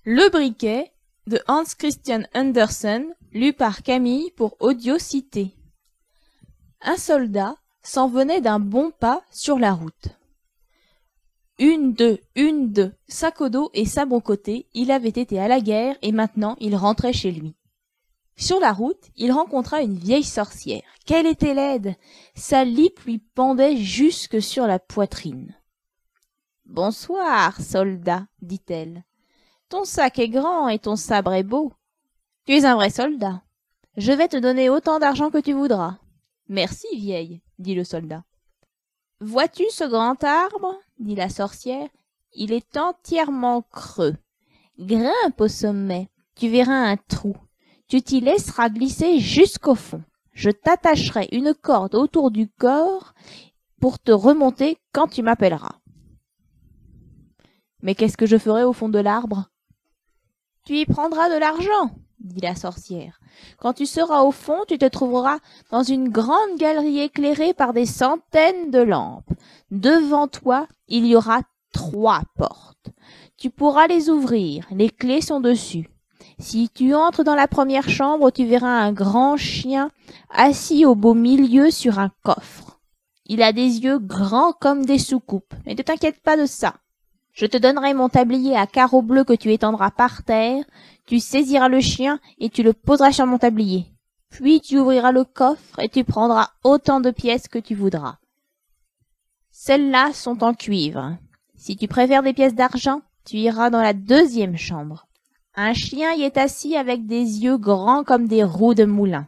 Le briquet de Hans Christian Andersen, lu par Camille pour Audiocité. Un soldat s'en venait d'un bon pas sur la route. Une, deux, sac au dos et sabre au côté, il avait été à la guerre et maintenant il rentrait chez lui. Sur la route, il rencontra une vieille sorcière. Qu'elle était laide! Sa lippe lui pendait jusque sur la poitrine. « Bonsoir, soldat, dit-elle. Ton sac est grand et ton sabre est beau. Tu es un vrai soldat. Je vais te donner autant d'argent que tu voudras. »« Merci, vieille, dit le soldat. »« Vois-tu ce grand arbre, dit la sorcière. Il est entièrement creux. Grimpe au sommet, tu verras un trou. Tu t'y laisseras glisser jusqu'au fond. Je t'attacherai une corde autour du corps pour te remonter quand tu m'appelleras. »« Mais qu'est-ce que je ferai au fond de l'arbre ? » ?»« Tu y prendras de l'argent, dit la sorcière. Quand tu seras au fond, tu te trouveras dans une grande galerie éclairée par des centaines de lampes. Devant toi, il y aura 3 portes. Tu pourras les ouvrir, les clés sont dessus. Si tu entres dans la première chambre, tu verras un grand chien assis au beau milieu sur un coffre. Il a des yeux grands comme des soucoupes, mais ne t'inquiète pas de ça. Je te donnerai mon tablier à carreaux bleus que tu étendras par terre. Tu saisiras le chien et tu le poseras sur mon tablier. Puis tu ouvriras le coffre et tu prendras autant de pièces que tu voudras. Celles-là sont en cuivre. Si tu préfères des pièces d'argent, tu iras dans la 2e chambre. Un chien y est assis avec des yeux grands comme des roues de moulin.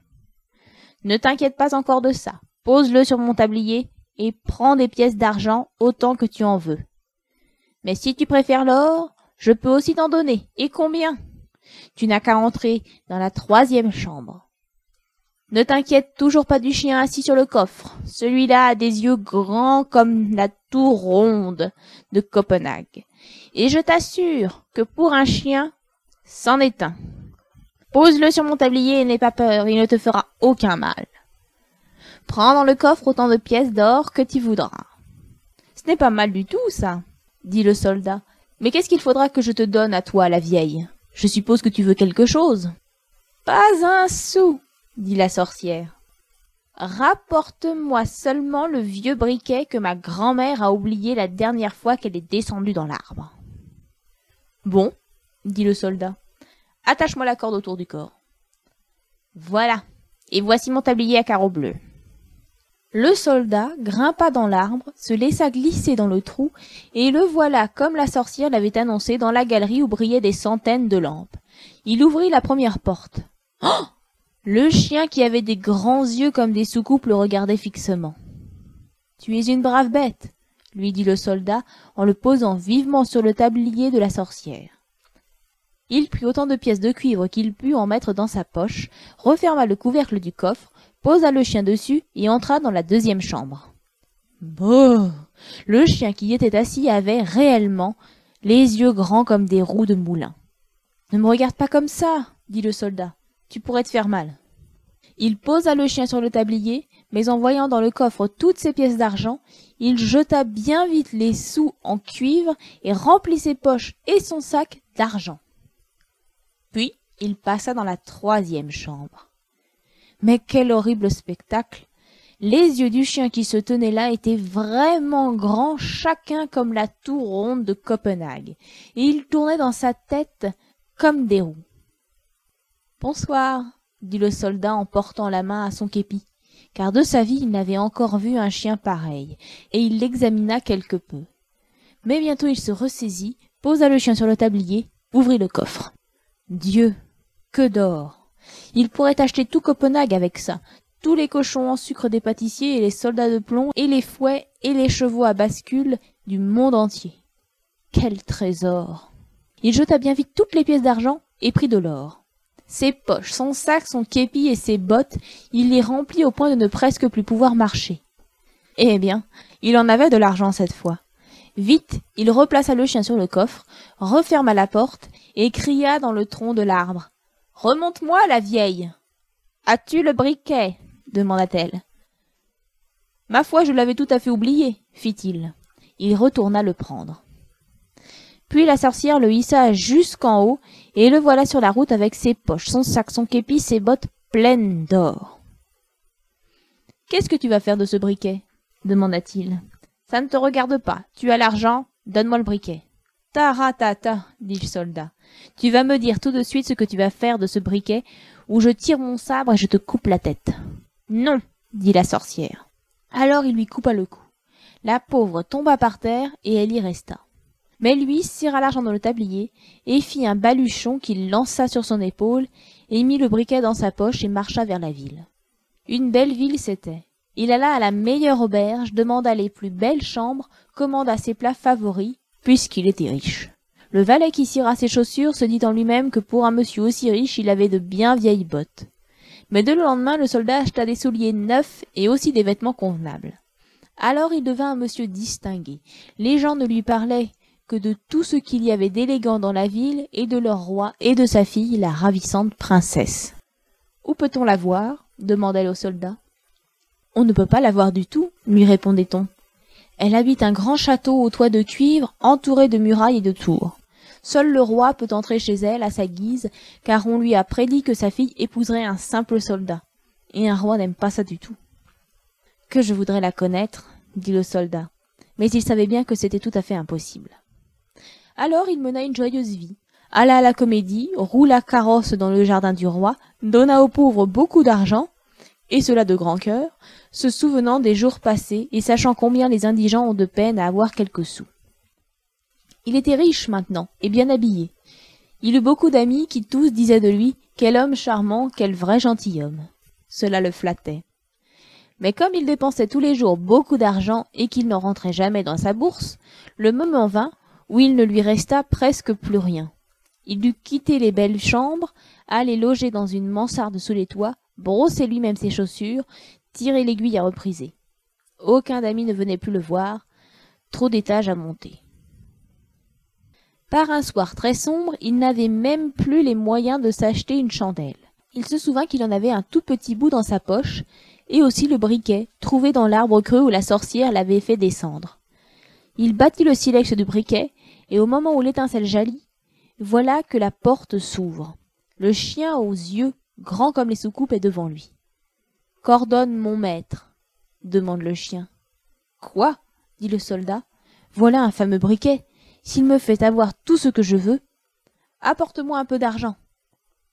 Ne t'inquiète pas encore de ça. Pose-le sur mon tablier et prends des pièces d'argent autant que tu en veux. Mais si tu préfères l'or, je peux aussi t'en donner. Et combien ? Tu n'as qu'à entrer dans la 3e chambre. Ne t'inquiète toujours pas du chien assis sur le coffre. Celui-là a des yeux grands comme la tour ronde de Copenhague. Et je t'assure que pour un chien, c'en est un. Pose-le sur mon tablier et n'aie pas peur, il ne te fera aucun mal. Prends dans le coffre autant de pièces d'or que tu voudras. Ce n'est pas mal du tout, ça, dit le soldat. Mais qu'est-ce qu'il faudra que je te donne à toi, la vieille ? Je suppose que tu veux quelque chose. Pas un sou, dit la sorcière. Rapporte-moi seulement le vieux briquet que ma grand-mère a oublié la dernière fois qu'elle est descendue dans l'arbre. Bon, dit le soldat. Attache-moi la corde autour du corps. Voilà, et voici mon tablier à carreaux bleus. Le soldat grimpa dans l'arbre, se laissa glisser dans le trou, et le voilà comme la sorcière l'avait annoncé dans la galerie où brillaient des centaines de lampes. Il ouvrit la première porte. Oh ! Le chien qui avait des grands yeux comme des soucoupes le regardait fixement. « Tu es une brave bête, » lui dit le soldat en le posant vivement sur le tablier de la sorcière. Il prit autant de pièces de cuivre qu'il put en mettre dans sa poche, referma le couvercle du coffre, posa le chien dessus et entra dans la 2e chambre. Brrr ! Le chien qui y était assis avait réellement les yeux grands comme des roues de moulin. « Ne me regarde pas comme ça, dit le soldat, tu pourrais te faire mal. » Il posa le chien sur le tablier, mais en voyant dans le coffre toutes ses pièces d'argent, il jeta bien vite les sous en cuivre et remplit ses poches et son sac d'argent. Puis il passa dans la 3e chambre. Mais quel horrible spectacle! Les yeux du chien qui se tenait là étaient vraiment grands, chacun comme la tour ronde de Copenhague, et ils tournaient dans sa tête comme des roues. « Bonsoir, » dit le soldat en portant la main à son képi, car de sa vie il n'avait encore vu un chien pareil, et il l'examina quelque peu. Mais bientôt il se ressaisit, posa le chien sur le tablier, ouvrit le coffre. Dieu, que d'or! Il pourrait acheter tout Copenhague avec ça, tous les cochons en sucre des pâtissiers et les soldats de plomb et les fouets et les chevaux à bascule du monde entier. Quel trésor! Il jeta bien vite toutes les pièces d'argent et prit de l'or. Ses poches, son sac, son képi et ses bottes, il les remplit au point de ne presque plus pouvoir marcher. Eh bien, il en avait de l'argent cette fois. Vite, il replaça le chien sur le coffre, referma la porte et cria dans le tronc de l'arbre. « Remonte-moi, la vieille !»« As-tu le briquet ?» demanda-t-elle. « Ma foi, je l'avais tout à fait oublié, fit-il. Il retourna le prendre. Puis la sorcière le hissa jusqu'en haut, et le voilà sur la route avec ses poches, son sac, son képi, ses bottes pleines d'or. « Qu'est-ce que tu vas faire de ce briquet ?» demanda-t-il. « Ça ne te regarde pas. Tu as l'argent, donne-moi le briquet. »« Taratata, dit le soldat. Tu vas me dire tout de suite ce que tu vas faire de ce briquet, ou je tire mon sabre et je te coupe la tête. »« Non, dit la sorcière. » Alors il lui coupa le cou. La pauvre tomba par terre et elle y resta. Mais lui serra l'argent dans le tablier et fit un baluchon qu'il lança sur son épaule et mit le briquet dans sa poche et marcha vers la ville. Une belle ville c'était. Il alla à la meilleure auberge, demanda les plus belles chambres, commanda ses plats favoris, puisqu'il était riche. Le valet qui cira ses chaussures se dit en lui-même que pour un monsieur aussi riche, il avait de bien vieilles bottes. Mais dès le lendemain, le soldat acheta des souliers neufs et aussi des vêtements convenables. Alors il devint un monsieur distingué. Les gens ne lui parlaient que de tout ce qu'il y avait d'élégant dans la ville et de leur roi et de sa fille, la ravissante princesse. « Où peut-on la voir ?» demanda le soldat. « On ne peut pas la voir du tout, » lui répondait-on. « Elle habite un grand château au toit de cuivre, entouré de murailles et de tours. Seul le roi peut entrer chez elle à sa guise, car on lui a prédit que sa fille épouserait un simple soldat. Et un roi n'aime pas ça du tout. »« Que je voudrais la connaître, » dit le soldat, mais il savait bien que c'était tout à fait impossible. Alors il mena une joyeuse vie, alla à la comédie, roula carrosse dans le jardin du roi, donna aux pauvres beaucoup d'argent, et cela de grand cœur, se souvenant des jours passés et sachant combien les indigents ont de peine à avoir quelques sous. Il était riche maintenant, et bien habillé. Il eut beaucoup d'amis qui tous disaient de lui « Quel homme charmant, quel vrai gentilhomme !» Cela le flattait. Mais comme il dépensait tous les jours beaucoup d'argent et qu'il n'en rentrait jamais dans sa bourse, le moment vint où il ne lui resta presque plus rien. Il dut quitter les belles chambres, aller loger dans une mansarde sous les toits, brosser lui-même ses chaussures, tirer l'aiguille à repriser. Aucun d'amis ne venait plus le voir, trop d'étages à monter. Par un soir très sombre, il n'avait même plus les moyens de s'acheter une chandelle. Il se souvint qu'il en avait un tout petit bout dans sa poche, et aussi le briquet, trouvé dans l'arbre creux où la sorcière l'avait fait descendre. Il battit le silex du briquet, et au moment où l'étincelle jaillit, voilà que la porte s'ouvre. Le chien aux yeux grands comme les soucoupes est devant lui. « Qu'ordonne mon maître ?» demande le chien. « Quoi ?» dit le soldat. « Voilà un fameux briquet. S'il me fait avoir tout ce que je veux, apporte-moi un peu d'argent. »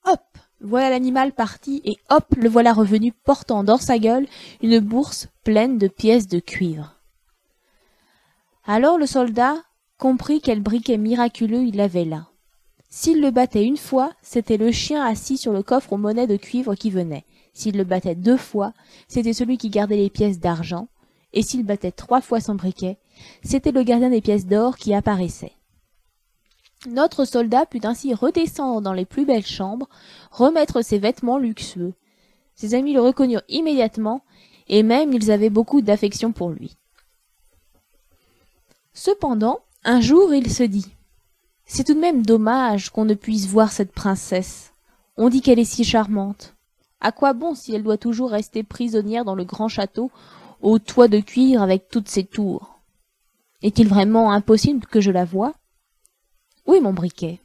Hop ! Voilà l'animal parti et hop, le voilà revenu portant dans sa gueule une bourse pleine de pièces de cuivre. Alors le soldat comprit quel briquet miraculeux il avait là. S'il le battait une fois, c'était le chien assis sur le coffre aux monnaies de cuivre qui venait. S'il le battait 2 fois, c'était celui qui gardait les pièces d'argent. Et s'il battait 3 fois son briquet, c'était le gardien des pièces d'or qui apparaissait. Notre soldat put ainsi redescendre dans les plus belles chambres, remettre ses vêtements luxueux. Ses amis le reconnurent immédiatement, et même ils avaient beaucoup d'affection pour lui. Cependant, un jour il se dit « C'est tout de même dommage qu'on ne puisse voir cette princesse. On dit qu'elle est si charmante. À quoi bon si elle doit toujours rester prisonnière dans le grand château, au toit de cuivre avec toutes ses tours? Est-il vraiment impossible que je la voie? Où est mon briquet ?»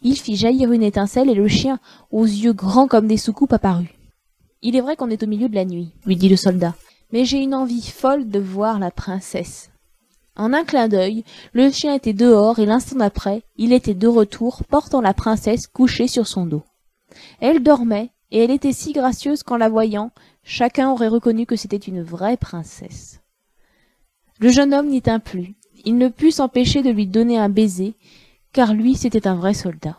Il fit jaillir une étincelle et le chien, aux yeux grands comme des soucoupes, apparut. « Il est vrai qu'on est au milieu de la nuit, » lui dit le soldat, « mais j'ai une envie folle de voir la princesse. » En un clin d'œil, le chien était dehors et l'instant d'après, il était de retour, portant la princesse couchée sur son dos. Elle dormait, et elle était si gracieuse qu'en la voyant, chacun aurait reconnu que c'était une vraie princesse. Le jeune homme n'y tint plus. Il ne put s'empêcher de lui donner un baiser, car lui, c'était un vrai soldat.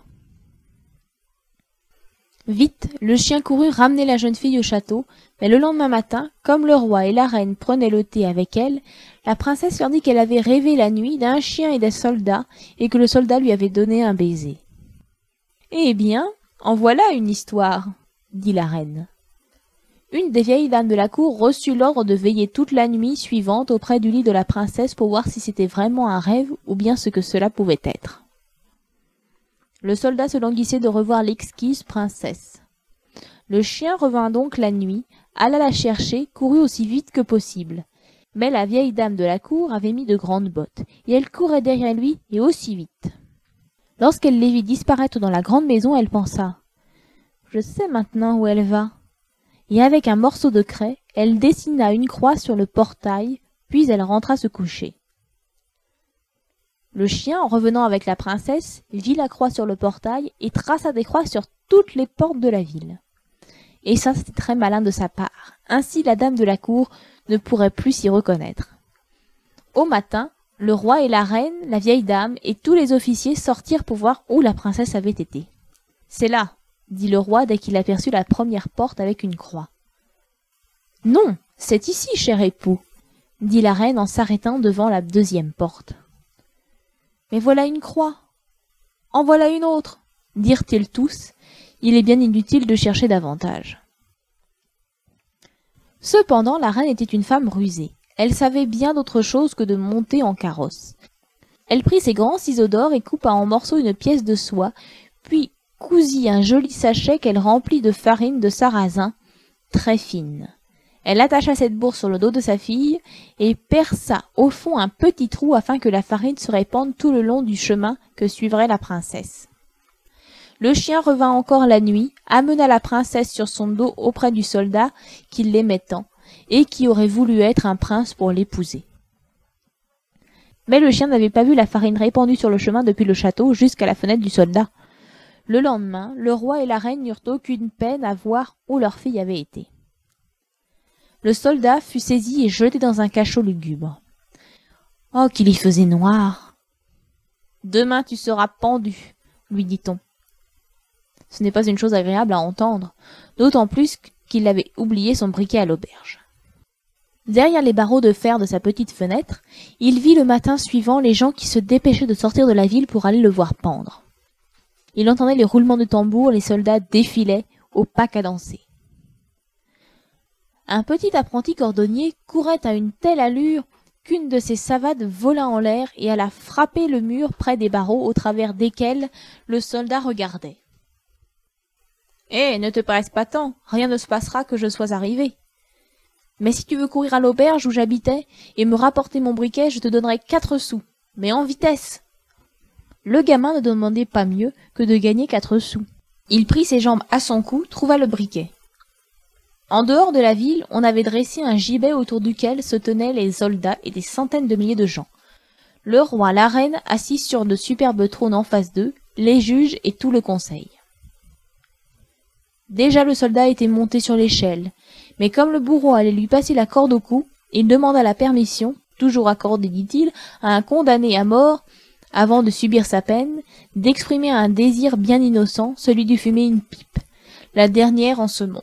Vite, le chien courut ramener la jeune fille au château, mais le lendemain matin, comme le roi et la reine prenaient le thé avec elle, la princesse leur dit qu'elle avait rêvé la nuit d'un chien et des soldats, et que le soldat lui avait donné un baiser. « Eh bien, en voilà une histoire, » dit la reine. Une des vieilles dames de la cour reçut l'ordre de veiller toute la nuit suivante auprès du lit de la princesse pour voir si c'était vraiment un rêve ou bien ce que cela pouvait être. Le soldat se languissait de revoir l'exquise princesse. Le chien revint donc la nuit, alla la chercher, courut aussi vite que possible. Mais la vieille dame de la cour avait mis de grandes bottes, et elle courait derrière lui, et aussi vite. Lorsqu'elle les vit disparaître dans la grande maison, elle pensa « Je sais maintenant où elle va. » Et avec un morceau de craie, elle dessina une croix sur le portail, puis elle rentra se coucher. Le chien, en revenant avec la princesse, vit la croix sur le portail et traça des croix sur toutes les portes de la ville. Et ça, c'était très malin de sa part. Ainsi, la dame de la cour ne pourrait plus s'y reconnaître. Au matin, le roi et la reine, la vieille dame et tous les officiers sortirent pour voir où la princesse avait été. « C'est là !» dit le roi dès qu'il aperçut la première porte avec une croix. « Non, c'est ici, cher époux !» dit la reine en s'arrêtant devant la deuxième porte. « Mais voilà une croix !»« En voilà une autre !» dirent-ils tous. Il est bien inutile de chercher davantage. Cependant, la reine était une femme rusée. Elle savait bien d'autre chose que de monter en carrosse. Elle prit ses grands ciseaux d'or et coupa en morceaux une pièce de soie, puis cousit un joli sachet qu'elle remplit de farine de sarrasin très fine. Elle attacha cette bourse sur le dos de sa fille et perça au fond un petit trou afin que la farine se répande tout le long du chemin que suivrait la princesse. Le chien revint encore la nuit, amena la princesse sur son dos auprès du soldat qui l'aimait tant et qui aurait voulu être un prince pour l'épouser. Mais le chien n'avait pas vu la farine répandue sur le chemin depuis le château jusqu'à la fenêtre du soldat. Le lendemain, le roi et la reine n'eurent aucune peine à voir où leur fille avait été. Le soldat fut saisi et jeté dans un cachot lugubre. Oh, qu'il y faisait noir! Demain tu seras pendu, lui dit-on. Ce n'est pas une chose agréable à entendre, d'autant plus qu'il avait oublié son briquet à l'auberge. Derrière les barreaux de fer de sa petite fenêtre, il vit le matin suivant les gens qui se dépêchaient de sortir de la ville pour aller le voir pendre. Il entendait les roulements de tambour, les soldats défilaient au pas cadencé. Un petit apprenti cordonnier courait à une telle allure qu'une de ses savates vola en l'air et alla frapper le mur près des barreaux au travers desquels le soldat regardait. « Eh, ne te presse pas tant, rien ne se passera que je sois arrivé. Mais si tu veux courir à l'auberge où j'habitais et me rapporter mon briquet, je te donnerai 4 sous, mais en vitesse !» Le gamin ne demandait pas mieux que de gagner 4 sous. Il prit ses jambes à son cou, trouva le briquet. En dehors de la ville, on avait dressé un gibet autour duquel se tenaient les soldats et des centaines de milliers de gens. Le roi, la reine, assis sur de superbes trônes en face d'eux, les juges et tout le conseil. Déjà le soldat était monté sur l'échelle, mais comme le bourreau allait lui passer la corde au cou, il demanda la permission, toujours accordée dit-il, à un condamné à mort, avant de subir sa peine, d'exprimer un désir bien innocent, celui de fumer une pipe, la dernière en ce monde.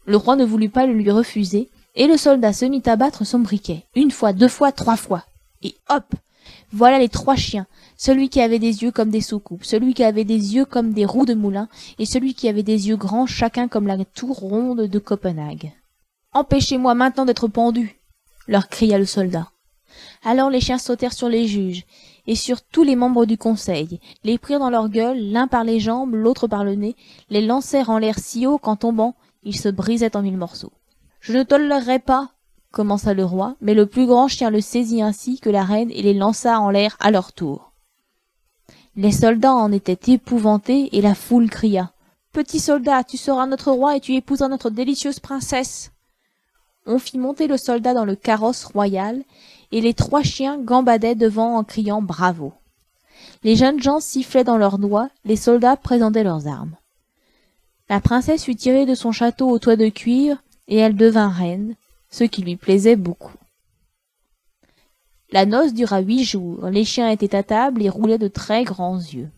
Le roi ne voulut pas le lui refuser, et le soldat se mit à battre son briquet, 1 fois, 2 fois, 3 fois, et hop! Voilà les 3 chiens, celui qui avait des yeux comme des soucoupes, celui qui avait des yeux comme des roues de moulin, et celui qui avait des yeux grands chacun comme la tour ronde de Copenhague. « Empêchez-moi maintenant d'être pendu !» leur cria le soldat. Alors les chiens sautèrent sur les juges, et sur tous les membres du conseil, les prirent dans leur gueule, l'un par les jambes, l'autre par le nez, les lancèrent en l'air si haut qu'en tombant, ils se brisaient en 1000 morceaux. « Je ne tolérerai pas !» commença le roi, mais le plus grand chien le saisit ainsi que la reine et les lança en l'air à leur tour. Les soldats en étaient épouvantés et la foule cria « Petit soldat, tu seras notre roi et tu épouseras notre délicieuse princesse !» On fit monter le soldat dans le carrosse royal et les 3 chiens gambadaient devant en criant « Bravo !» Les jeunes gens sifflaient dans leurs doigts, les soldats présentaient leurs armes. La princesse fut tirée de son château au toit de cuir et elle devint reine, ce qui lui plaisait beaucoup. La noce dura 8 jours, les chiens étaient à table et roulaient de très grands yeux.